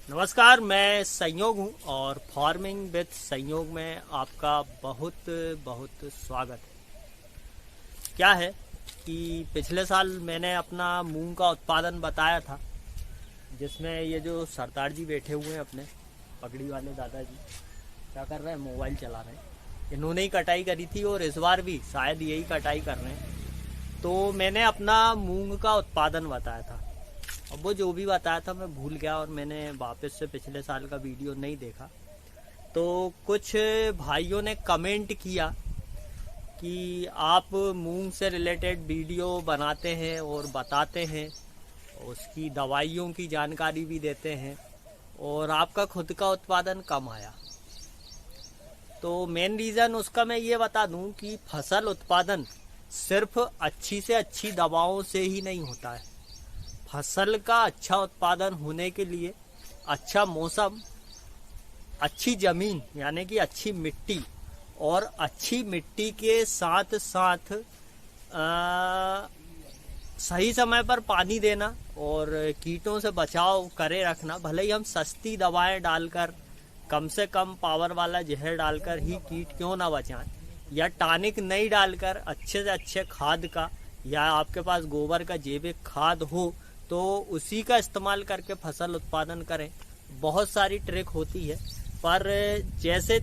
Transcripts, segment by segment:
नमस्कार, मैं संयोग हूँ और फार्मिंग विद संयोग में आपका बहुत बहुत स्वागत है। क्या है कि पिछले साल मैंने अपना मूंग का उत्पादन बताया था, जिसमें ये जो सरदार जी बैठे हुए हैं अपने पगड़ी वाले दादाजी, क्या कर रहे हैं? मोबाइल चला रहे हैं। इन्होंने ही कटाई करी थी और इस बार भी शायद यही कटाई कर रहे हैं। तो मैंने अपना मूंग का उत्पादन बताया था। अब वो जो भी बताया था मैं भूल गया और मैंने वापस से पिछले साल का वीडियो नहीं देखा। तो कुछ भाइयों ने कमेंट किया कि आप मूंग से रिलेटेड वीडियो बनाते हैं और बताते हैं, उसकी दवाइयों की जानकारी भी देते हैं और आपका खुद का उत्पादन कम आया। तो मेन रीज़न उसका मैं ये बता दूं कि फसल उत्पादन सिर्फ अच्छी से अच्छी दवाओं से ही नहीं होता है। फसल का अच्छा उत्पादन होने के लिए अच्छा मौसम, अच्छी ज़मीन यानी कि अच्छी मिट्टी और अच्छी मिट्टी के साथ साथ सही समय पर पानी देना और कीटों से बचाव करे रखना। भले ही हम सस्ती दवाएं डालकर, कम से कम पावर वाला जहर डालकर ही कीट क्यों ना बचाएं, या टॉनिक नहीं डालकर अच्छे से अच्छे खाद का, या आपके पास गोबर का जैविक खाद हो तो उसी का इस्तेमाल करके फसल उत्पादन करें। बहुत सारी ट्रिक होती है, पर जैसे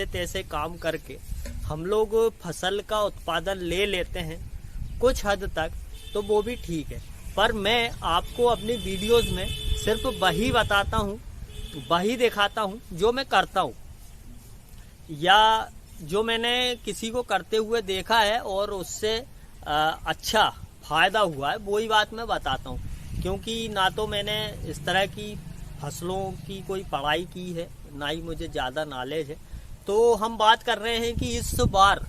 तैसे काम करके हम लोग फसल का उत्पादन ले लेते हैं कुछ हद तक, तो वो भी ठीक है। पर मैं आपको अपनी वीडियोस में सिर्फ वही बताता हूँ, वही दिखाता हूँ जो मैं करता हूँ या जो मैंने किसी को करते हुए देखा है और उससे अच्छा फायदा हुआ है, वही बात मैं बताता हूँ। क्योंकि ना तो मैंने इस तरह की फसलों की कोई पढ़ाई की है, ना ही मुझे ज़्यादा नॉलेज है। तो हम बात कर रहे हैं कि इस बार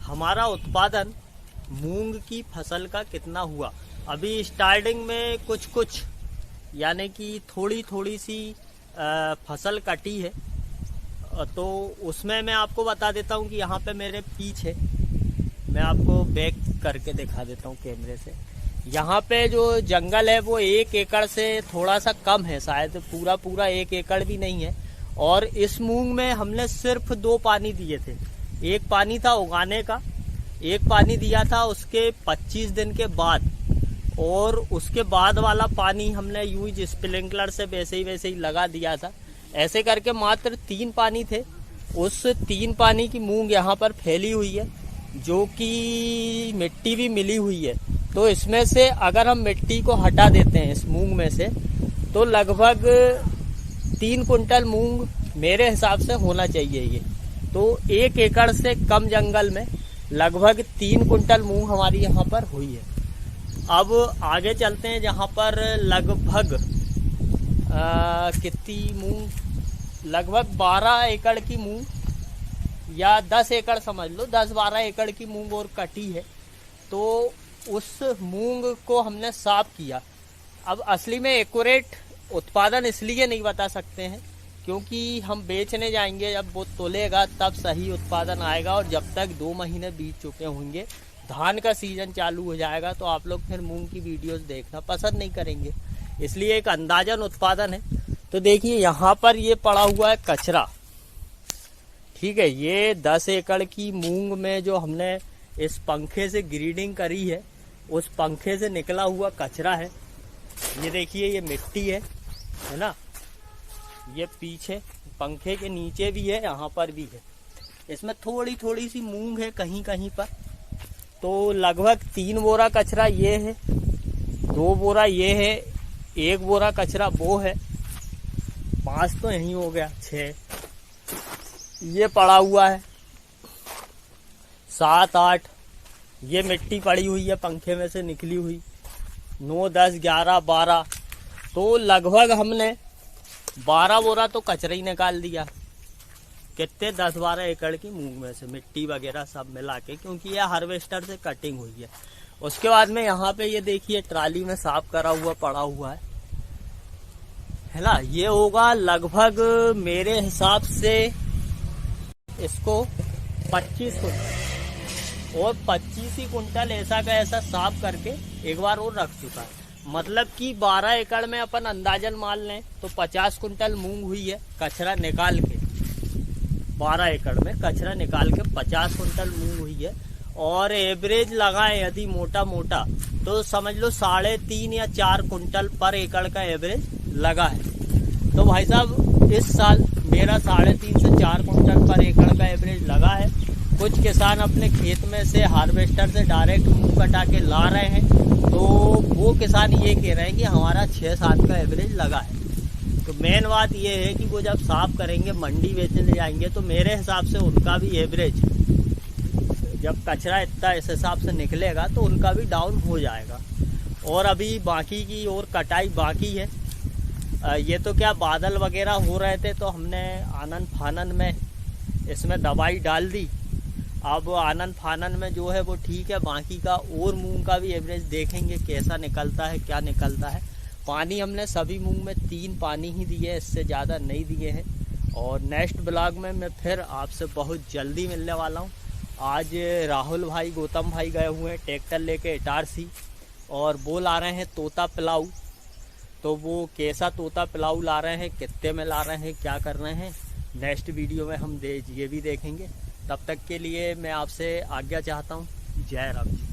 हमारा उत्पादन मूंग की फसल का कितना हुआ। अभी स्टार्टिंग में कुछ यानी कि थोड़ी सी फसल कटी है, तो उसमें मैं आपको बता देता हूँ कि यहाँ पे मेरे पीछे, मैं आपको बैक करके दिखा देता हूँ कैमरे से। यहाँ पे जो जंगल है वो 1 एकड़ से थोड़ा सा कम है, शायद पूरा 1 एकड़ भी नहीं है। और इस मूंग में हमने सिर्फ 2 पानी दिए थे। एक पानी था उगाने का, एक पानी दिया था उसके 25 दिन के बाद, और उसके बाद वाला पानी हमने यूज स्प्रिंकलर से वैसे ही लगा दिया था। ऐसे करके मात्र 3 पानी थे। उस 3 पानी की मूंग यहाँ पर फैली हुई है, जो कि मिट्टी भी मिली हुई है। तो इसमें से अगर हम मिट्टी को हटा देते हैं इस मूंग में से, तो लगभग 3 कुंटल मूंग मेरे हिसाब से होना चाहिए ये। तो 1 एकड़ से कम जंगल में लगभग 3 कुंटल मूंग हमारी यहाँ पर हुई है। अब आगे चलते हैं, जहाँ पर लगभग कितनी मूंग, लगभग 12 एकड़ की मूंग या 10 एकड़ समझ लो, 10-12 एकड़ की मूंग और कटी है। तो उस मूंग को हमने साफ किया। अब असली में एक्यूरेट उत्पादन इसलिए नहीं बता सकते हैं क्योंकि हम बेचने जाएंगे, जब वो तोलेगा तब सही उत्पादन आएगा, और जब तक 2 महीने बीत चुके होंगे, धान का सीजन चालू हो जाएगा, तो आप लोग फिर मूंग की वीडियोस देखना पसंद नहीं करेंगे। इसलिए एक अंदाजन उत्पादन है। तो देखिए यहाँ पर ये पड़ा हुआ है कचरा, ठीक है। ये 10 एकड़ की मूंग में जो हमने इस पंखे से ग्रीडिंग करी है, उस पंखे से निकला हुआ कचरा है। ये देखिए, ये मिट्टी है ना, ये पीछे पंखे के नीचे भी है, यहाँ पर भी है। इसमें थोड़ी सी मूंग है कहीं कहीं पर। तो लगभग 3 बोरा कचरा ये है, 2 बोरा ये है, 1 बोरा कचरा वो है, 5 तो यहीं हो गया, 6 ये पड़ा हुआ है, 7, 8 ये मिट्टी पड़ी हुई है पंखे में से निकली हुई, 9, 10, 11, 12। तो लगभग हमने 12 बोरा तो कचरा ही निकाल दिया। कितने 10-12 एकड़ की मूंग में से मिट्टी वगैरह सब मिला के, क्योंकि यह हार्वेस्टर से कटिंग हुई है। उसके बाद में यहाँ पे ये देखिए ट्राली में साफ करा हुआ पड़ा हुआ है ना। ये होगा लगभग मेरे हिसाब से इसको 25 कुंटल, और 25 ही कुंटल ऐसा का ऐसा साफ करके एक बार और रख चुका है। मतलब कि 12 एकड़ में अपन अंदाजन मान लें तो 50 कुंटल मूंग हुई है कचरा निकाल के। 12 एकड़ में कचरा निकाल के 50 कुंटल मूंग हुई है, और एवरेज लगाएं यदि मोटा मोटा तो समझ लो 3.5 या 4 कुंटल पर एकड़ का एवरेज लगा है। तो भाई साहब इस साल मेरा 3.5 से 4 कुंटल पर एकड़ का एवरेज लगा है। कुछ किसान अपने खेत में से हार्वेस्टर से डायरेक्ट मूंग कटा के ला रहे हैं, तो वो किसान ये कह रहे हैं कि हमारा 6-7 का एवरेज लगा है। तो मेन बात ये है कि वो जब साफ करेंगे मंडी बेचने ले जाएंगे तो मेरे हिसाब से उनका भी एवरेज, जब कचरा इतना इस हिसाब से निकलेगा तो उनका भी डाउन हो जाएगा। और अभी बाकी की और कटाई बाकी है। ये तो क्या बादल वगैरह हो रहे थे तो हमने आनन फानन में इसमें दवाई डाल दी। अब आनन फानन में जो है वो ठीक है, बाकी का और मूंग का भी एवरेज देखेंगे कैसा निकलता है, क्या निकलता है। पानी हमने सभी मूंग में 3 पानी ही दिए, इससे ज़्यादा नहीं दिए हैं। और नेक्स्ट ब्लॉग में मैं फिर आपसे बहुत जल्दी मिलने वाला हूँ। आज राहुल भाई, गौतम भाई गए हुए हैं ट्रैक्टर लेके इटारसी, और वो ला रहे हैं तोता पिलाऊ। तो वो कैसा तोता पिलाऊ ला रहे हैं, कितने में ला रहे हैं, क्या कर रहे हैं, नेक्स्ट वीडियो में हम ये भी देखेंगे। तब तक के लिए मैं आपसे आज्ञा चाहता हूँ। जय राम जी।